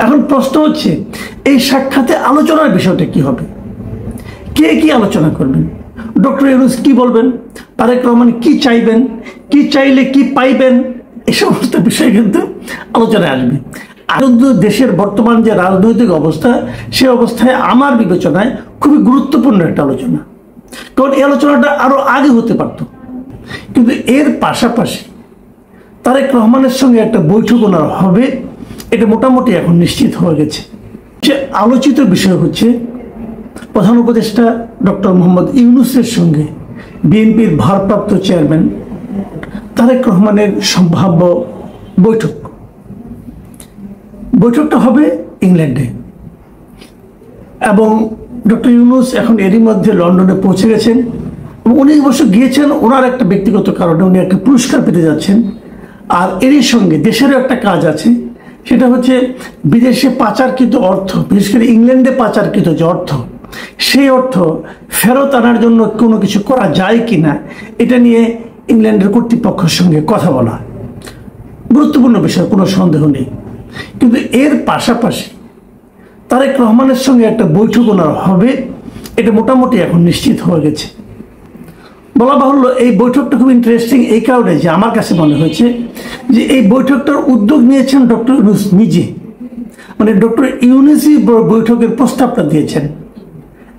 এখন প্রশ্ন হচ্ছে এই সাক্ষাতে আলোচনার বিষয়টা কি হবে, কে কি আলোচনা করবেন, ডক্টর ইউনূস কি বলবেন, তারেক রহমান কি চাইবেন, কি চাইলে কি পাইবেন, এই সমস্ত বিষয় কিন্তু আলোচনায় আসবে। আর কিন্তু দেশের বর্তমান যে রাজনৈতিক অবস্থা, সে অবস্থায় আমার বিবেচনায় খুবই গুরুত্বপূর্ণ একটা আলোচনা, কারণ এই আলোচনাটা আরো আগে হতে পারত। কিন্তু এর পাশাপাশি তারেক রহমানের সঙ্গে একটা বৈঠক ওনার হবে, এটা মোটামুটি এখন নিশ্চিত হয়ে গেছে। যে আলোচিত বিষয় হচ্ছে প্রধান উপদেষ্টা ডক্টর মোহাম্মদ ইউনূসের সঙ্গে বিএনপির ভারপ্রাপ্ত চেয়ারম্যান তারেক রহমানের সম্ভাব্য বৈঠক। বৈঠকটা হবে ইংল্যান্ডে, এবং ডক্টর ইউনূস এখন এরই মধ্যে লন্ডনে পৌঁছে গেছেন। উনি অবশ্য গিয়েছেন ওনার একটা ব্যক্তিগত কারণে, উনি একটা পুরস্কার পেতে যাচ্ছেন। আর এরই সঙ্গে দেশেরও একটা কাজ আছে, সেটা হচ্ছে বিদেশে পাচারকৃত অর্থ, বিশেষ করে ইংল্যান্ডে পাচারকৃত যে অর্থ, সেই অর্থ ফেরত আনার জন্য কোনো কিছু করা যায় কি না, এটা নিয়ে ইংল্যান্ডের কর্তৃপক্ষের সঙ্গে কথা বলা গুরুত্বপূর্ণ বিষয়, কোনো সন্দেহ নেই। কিন্তু এর পাশাপাশি তারেক রহমানের সঙ্গে একটা বৈঠক ওনার হবে, এটা মোটামুটি এখন নিশ্চিত হয়ে গেছে। বলা বাহুল্য এই বৈঠকটা খুব ইন্টারেস্টিং এই কারণে যে আমার কাছে মনে হয়েছে যে এই বৈঠকটার উদ্যোগ নিয়েছেন ডক্টর ইউনূস নিজে, মানে ডক্টর ইউনূসই বৈঠকের প্রস্তাবটা দিয়েছেন,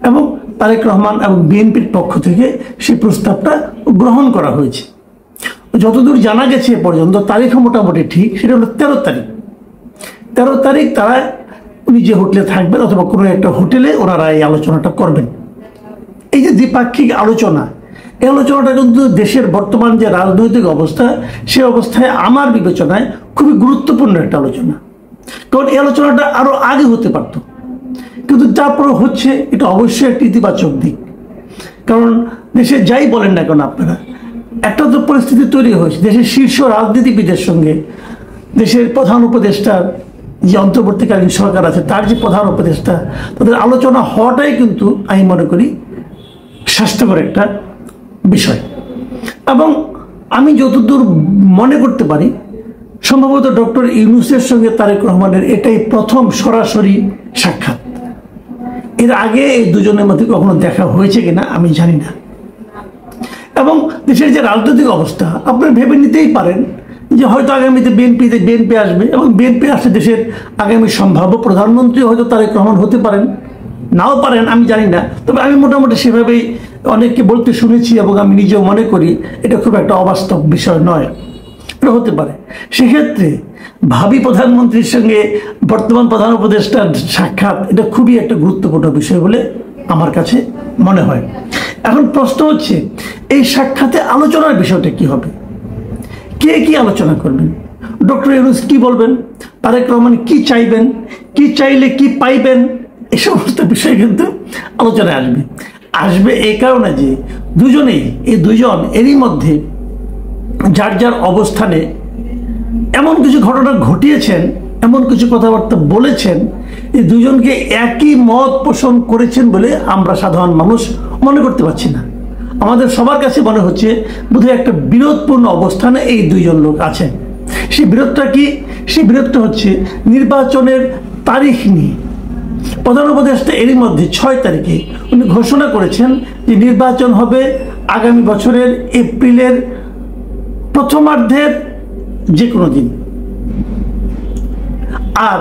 এবং তারেক রহমান এবং বিএনপির পক্ষ থেকে সেই প্রস্তাবটা গ্রহণ করা হয়েছে। যতদূর জানা গেছে এ পর্যন্ত তারিখও মোটামুটি ঠিক, সেটা হলো 13 তারিখ। 13 তারিখ তারা উনি যে হোটেলে থাকবেন অথবা কোনো একটা হোটেলে ওনারা এই আলোচনাটা করবেন। এই যে দ্বিপাক্ষিক আলোচনা, এই আলোচনাটা কিন্তু দেশের বর্তমান যে রাজনৈতিক অবস্থা, সে অবস্থায় আমার বিবেচনায় খুবই গুরুত্বপূর্ণ একটা আলোচনা, কারণ এই আলোচনাটা আরো আগে হতে পারত। কিন্তু তারপরে হচ্ছে, এটা অবশ্যই একটা ইতিবাচক দিক। কারণ দেশে যাই বলেন না কেন আপনারা, একটা তো পরিস্থিতি তৈরি হয়েছে, দেশের শীর্ষ রাজনীতিবিদের সঙ্গে দেশের প্রধান উপদেষ্টার যে অন্তর্বর্তীকালীন সরকার আছে, তার যে প্রধান উপদেষ্টা, তাদের আলোচনা হওয়াটাই কিন্তু আমি মনে করি স্বাস্থ্যকর একটা বিষয়। এবং আমি যতদূর মনে করতে পারি, সম্ভবত ডক্টর ইউনূসের সঙ্গে তারেক রহমানের এটাই প্রথম সরাসরি সাক্ষাৎ। এর আগে এই দুজনের মধ্যে কখনো দেখা হয়েছে কিনা আমি জানি না। এবং দেশের যে রাজনৈতিক অবস্থা, আপনারা ভেবে নিতেই পারেন যে হয়তো আগামীতে বিএনপি আসবে, এবং বিএনপি আসলে দেশের আগামী সম্ভাব্য প্রধানমন্ত্রী হয়তো তারেক রহমান হতে পারেন, নাও পারেন, আমি জানি না। তবে আমি মোটামুটি সেভাবেই অনেককে বলতে শুনেছি, এবং আমি নিজেও মনে করি এটা খুব একটা অবাস্তব বিষয় নয়, এটা হতে পারে। সেক্ষেত্রে ভাবি প্রধানমন্ত্রীর সঙ্গে বর্তমান প্রধান উপদেষ্টার সাক্ষাৎ, এটা খুবই একটা গুরুত্বপূর্ণ বিষয় বলে আমার কাছে মনে হয়। এখন প্রশ্ন হচ্ছে এই সাক্ষাতে আলোচনার বিষয়টা কি হবে, কে কি আলোচনা করবেন, ডক্টর ইউনূস কি বলবেন, তারেক রহমান কি চাইবেন, কি চাইলে কি পাইবেন, এই সমস্ত বিষয় কিন্তু আলোচনায় আসবে এই কারণে যে এই দুজন এরই মধ্যে যার যার অবস্থানে এমন কিছু ঘটনা ঘটিয়েছেন, এমন কিছু কথাবার্তা বলেছেন, এই দুজনকে একই মত পোষণ করেছেন বলে আমরা সাধারণ মানুষ মনে করতে পারছি না। আমাদের সবার কাছে মনে হচ্ছে বোধহয় একটা বিরোধপূর্ণ অবস্থানে এই দুইজন লোক আছেন। সেই বিরোধটা কি? সেই বিরোধটা হচ্ছে নির্বাচনের তারিখ নিয়ে। প্রধান উপদেষ্টা এরই মধ্যে 6 তারিখে উনি ঘোষণা করেছেন যে নির্বাচন হবে আগামী বছরের এপ্রিলের প্রথমার্ধের যে কোনো দিন। আর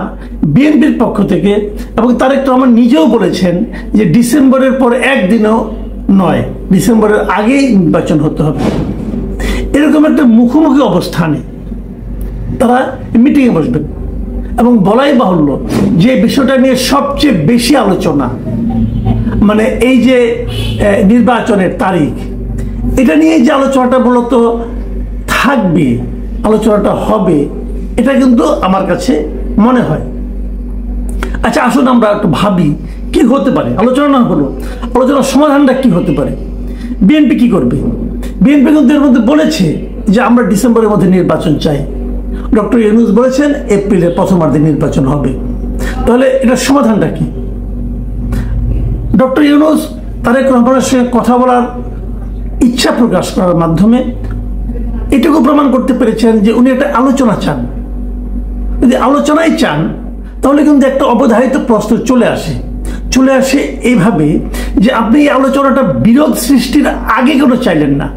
বিএনপির পক্ষ থেকে এবং তারেক রহমান নিজেও বলেছেন যে ডিসেম্বরের পর একদিনও নয়, ডিসেম্বরের আগেই নির্বাচন হতে হবে। এরকম একটা মুখোমুখি অবস্থানে তারা মিটিংয়ে বসবেন। এবং বলাই বাহুল্য যে বিষয়টা নিয়ে সবচেয়ে বেশি আলোচনা, মানে এই যে নির্বাচনের তারিখ, এটা নিয়ে যে আলোচনাটা মূলত থাকবে, আলোচনাটা হবে, এটা কিন্তু আমার কাছে মনে হয়। আচ্ছা, আসুন আমরা একটু ভাবি কি হতে পারে। আলোচনা না হলো, আলোচনার সমাধানটা কি হতে পারে? বিএনপি কি করবে? বিএনপি কিন্তু এর মধ্যে বলেছে যে আমরা ডিসেম্বরের মধ্যে নির্বাচন চাই। ডক্টর ইউনূস বলেছেন এপ্রিলের প্রথমার্ধে নির্বাচন হবে। তাহলে এটার সমাধানটা কি? ডক্টর ইউনূস তারেক রহমানের সঙ্গে কথা বলার ইচ্ছা প্রকাশ করার মাধ্যমে এটুকু প্রমাণ করতে পেরেছেন যে উনি একটা আলোচনা চান। যদি আলোচনাই চান, তাহলে কিন্তু একটা অবধারিত প্রশ্ন চলে আসে এইভাবে যে আপনি এই আলোচনাটা বিরোধ সৃষ্টির আগে কেন চাইলেন না?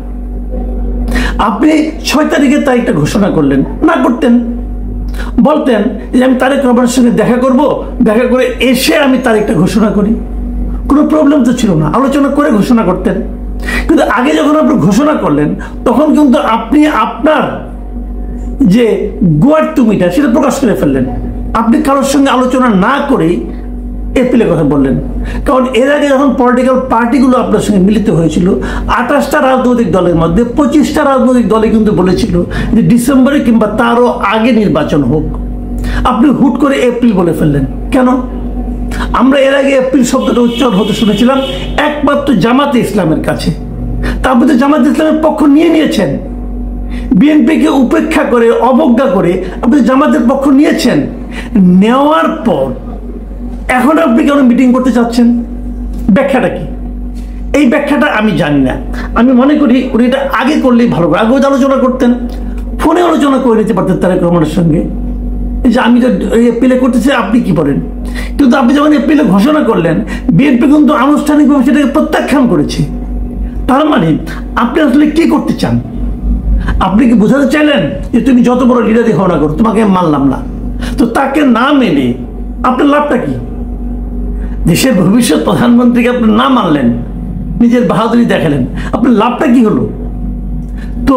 আপনি 6 তারিখের তারিখটা ঘোষণা করলেন, না করতেন বলতেন যে আমি তারেক রহমানের সঙ্গে দেখা করব, দেখা করে এসে আমি তারিখটা ঘোষণা করি, কোনো প্রবলেম তো ছিল না, আলোচনা করে ঘোষণা করতেন। কিন্তু আগে যখন আপনি ঘোষণা করলেন তখন কিন্তু আপনি আপনার যে গোয়ার তুমিটা সেটা প্রকাশ করে ফেললেন। আপনি কারোর সঙ্গে আলোচনা না করেই এপ্রিলের কথা বললেন। কারণ এর আগে যখন পলিটিক্যাল পার্টিগুলো আপনার সঙ্গে মিলিত হয়েছিল, 28টা রাজনৈতিক দলের মধ্যে 25টা রাজনৈতিক দলে কিন্তু বলেছিল যে ডিসেম্বরে কিংবা তারও আগে নির্বাচন হোক। আপনি হুট করে এপ্রিল বলে ফেললেন কেন? আমরা এর আগে এপ্রিল শব্দটা উচ্চারণ হতে শুনেছিলাম একমাত্র জামাতে ইসলামের কাছে। তারপরে তো জামাতে ইসলামের পক্ষ নিয়েছেন, বিএনপিকে উপেক্ষা করে অবজ্ঞা করে আপনি জামাতের পক্ষ নিয়েছেন। নেওয়ার পর এখন আপনি কেন মিটিং করতে চাচ্ছেন? ব্যাখ্যাটা কি? এই ব্যাখ্যাটা আমি জানি না। আমি মনে করি উনি এটা আগে করলেই ভালো, আগেও আলোচনা করতেন, ফোনে আলোচনা করে নিতে পারতেন তারেক রহমানের সঙ্গে যে আমি তো এপ্রিলে করতে চাই, আপনি কি করেন। কিন্তু আপনি যখন এপ্রিলে ঘোষণা করলেন, বিএনপি কিন্তু আনুষ্ঠানিকভাবে সেটাকে প্রত্যাখ্যান করেছে। তার মানে আপনি আসলে কি করতে চান? আপনি কি বোঝাতে চাইলেন যে তুমি যত বড় লিডারই হও না করো, তোমাকে মানলাম না? তো তাকে না মেনে আপনার লাভটা কি? দেশের ভবিষ্যৎ প্রধানমন্ত্রীকে আপনি না মানলেন, নিজের বাহাদুরি দেখালেন, আপনার লাভটা কি হলো? তো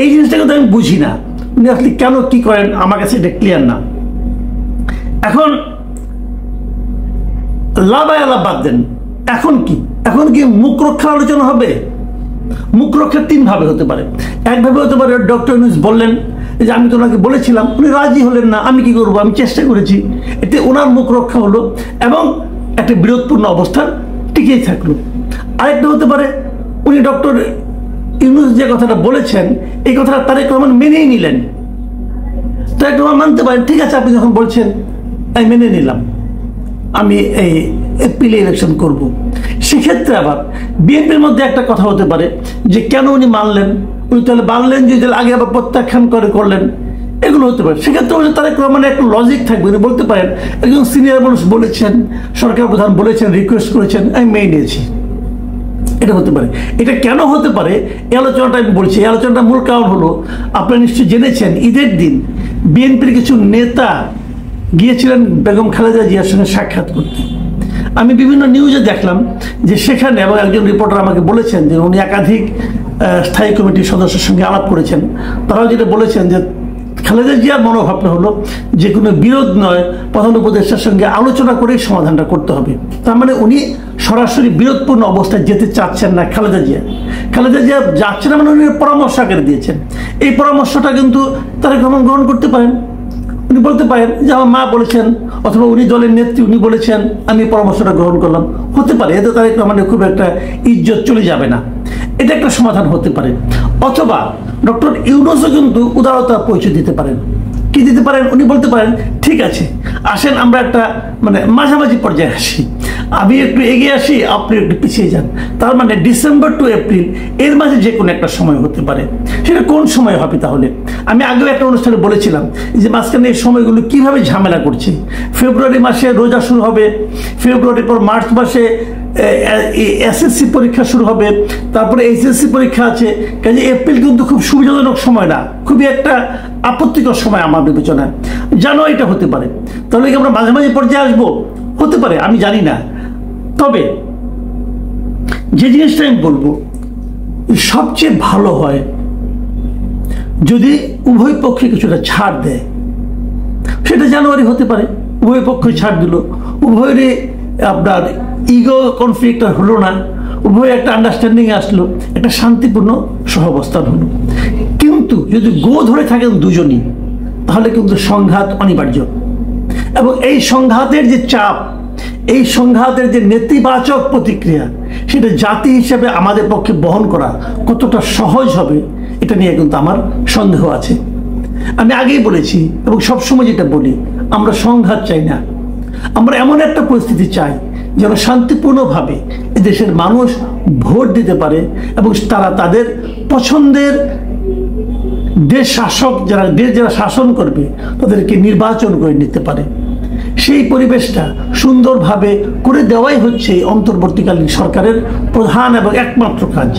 এই জিনিসটা কিন্তু আমি বুঝি না, উনি আসলে কেন কি করেন, আমার কাছে এটা ক্লিয়ার না। এখন লাভ বাদ দেন, এখন কি মুখ রক্ষা আলোচনা হবে? মুখ রক্ষা 3 ভাবে হতে পারে। একভাবে হতে পারে ডক্টর ইউনূস বললেন যে আমি তো ওনাকে বলেছিলাম, উনি রাজি হলেন না, আমি কি করবো, আমি চেষ্টা করেছি, এতে ওনার মুখ রক্ষা হলো এবং একটা বিরোধপূর্ণ অবস্থান টিকেই থাকলো। আরেকটা হতে পারে উনি ডক্টর ইউনূস যে কথাটা বলেছেন এই কথাটা তারেক রহমান মেনেই নিলেন। তারেক রহমান মানতে পারেন, ঠিক আছে আপনি যখন বলছেন আমি মেনে নিলাম, আমি এই এপ্রিলে ইলেকশন করব। সেক্ষেত্রে আবার বিএনপির মধ্যে একটা কথা হতে পারে যে কেন উনি মানলেন, উনি তাহলে মানলেন যে আগে আবার প্রত্যাখ্যান করলেন, এগুলো হতে পারে। সেক্ষেত্রে তারেক রহমানের একটা লজিক থাকবে, উনি বলতে পারেন একজন সিনিয়র মানুষ বলেছেন, সরকার প্রধান বলেছেন, রিকোয়েস্ট করেছেন, আমি মেনে নিয়েছি। এটা হতে পারে। এটা কেন হতে পারে এই আলোচনাটা আমি বলছি। এই আলোচনাটা মূল কারণ হলো আপনারা নিশ্চয়ই জেনেছেন ঈদের দিন বিএনপির কিছু নেতা গিয়েছিলেন বেগম খালেদা জিয়ার সঙ্গে সাক্ষাৎ করতে। আমি বিভিন্ন নিউজে দেখলাম যে সেখানে, এবং একজন রিপোর্টার আমাকে বলেছেন যে উনি একাধিক স্থায়ী কমিটির সদস্যের সঙ্গে আলাপ করেছেন, তারাও যেটা বলেছেন যে খালেদা জিয়ার মনোভাবটা হলো যে কোনো বিরোধ নয়, প্রধান উপদেষ্টার সঙ্গে আলোচনা করেই সমাধানটা করতে হবে। তার মানে উনি সরাসরি বিরোধপূর্ণ অবস্থায় যেতে চাচ্ছেন না খালেদা জিয়া যাচ্ছে না, মানে উনি পরামর্শ আকারে দিয়েছেন। এই পরামর্শটা কিন্তু তারেক রহমান গ্রহণ করতে পারেন। উনি বলতে পারেন যে আমার মা বলেছেন, অথবা উনি দলের নেত্রী, উনি বলেছেন, আমি পরামর্শটা গ্রহণ করলাম। হতে পারে এতে তারেক রহমানের খুব একটা ইজ্জত চলে যাবে না, এটা একটা সমাধান হতে পারে। অথবা ডক্টর ইউনূসও কিন্তু উদারতার পরিচয় দিতে পারেন। কি দিতে পারেন? উনি বলতে পারেন ঠিক আছে আসেন আমরা একটা মানে মাঝামাঝি পর্যায়ে আসি, আমি একটু এগিয়ে আসি, আপনি একটু পিছিয়ে যান। তার মানে ডিসেম্বর টু এপ্রিল এর মাঝে যে কোনো একটা সময় হতে পারে। সেটা কোন সময় হবে তাহলে? আমি আগেও একটা অনুষ্ঠানে বলেছিলাম যে মাঝখানে এই সময়গুলো কিভাবে ঝামেলা করছে। ফেব্রুয়ারি মাসে রোজা শুরু হবে, ফেব্রুয়ারির পর মার্চ মাসে এসএসসি পরীক্ষা শুরু হবে, তারপরে এইচএসসি পরীক্ষা আছে। কাজে এপ্রিল কিন্তু খুব সুবিধাজনক সময় না, খুবই একটা আপত্তিকর সময় আমার বিবেচনায়। জানুয়ারিটা হতে পারে। তাহলে কি আমরা মাঝামাঝি পর্যায়ে আসবো? হতে পারে, আমি জানি না। তবে যে জিনিসটা আমি বলবো, সবচেয়ে ভালো হয় যদি উভয় পক্ষে কিছুটা ছাড় দেয়। সেটা জানুয়ারি হতে পারে, উভয় পক্ষ ছাড় দিল, উভয়েরই আপনার ইগো কনফ্লিক্ট হলো না, উভয় একটা আন্ডারস্ট্যান্ডিং আসলো, একটা শান্তিপূর্ণ সহাবস্থান হলো। কিন্তু যদি গো ধরে থাকেন দুজনই, তাহলে কিন্তু সংঘাত অনিবার্য। এবং এই সংঘাতের যে চাপ, এই সংঘাতের যে নেতিবাচক প্রতিক্রিয়া, সেটা জাতি হিসেবে আমাদের পক্ষে বহন করা কতটা সহজ হবে, এটা নিয়ে কিন্তু আমার সন্দেহ আছে। আমি আগেই বলেছি এবং সবসময় যেটা বলি, আমরা সংঘাত চাই না। আমরা এমন একটা পরিস্থিতি চাই যেন শান্তিপূর্ণভাবে দেশের মানুষ ভোট দিতে পারে এবং তারা তাদের পছন্দের দেশ শাসক, যারা শাসন করবে তাদেরকে নির্বাচন করে নিতে পারে। সেই পরিবেশটা সুন্দরভাবে করে দেওয়াই হচ্ছে এই অন্তর্বর্তীকালীন সরকারের প্রধান এবং একমাত্র কাজ।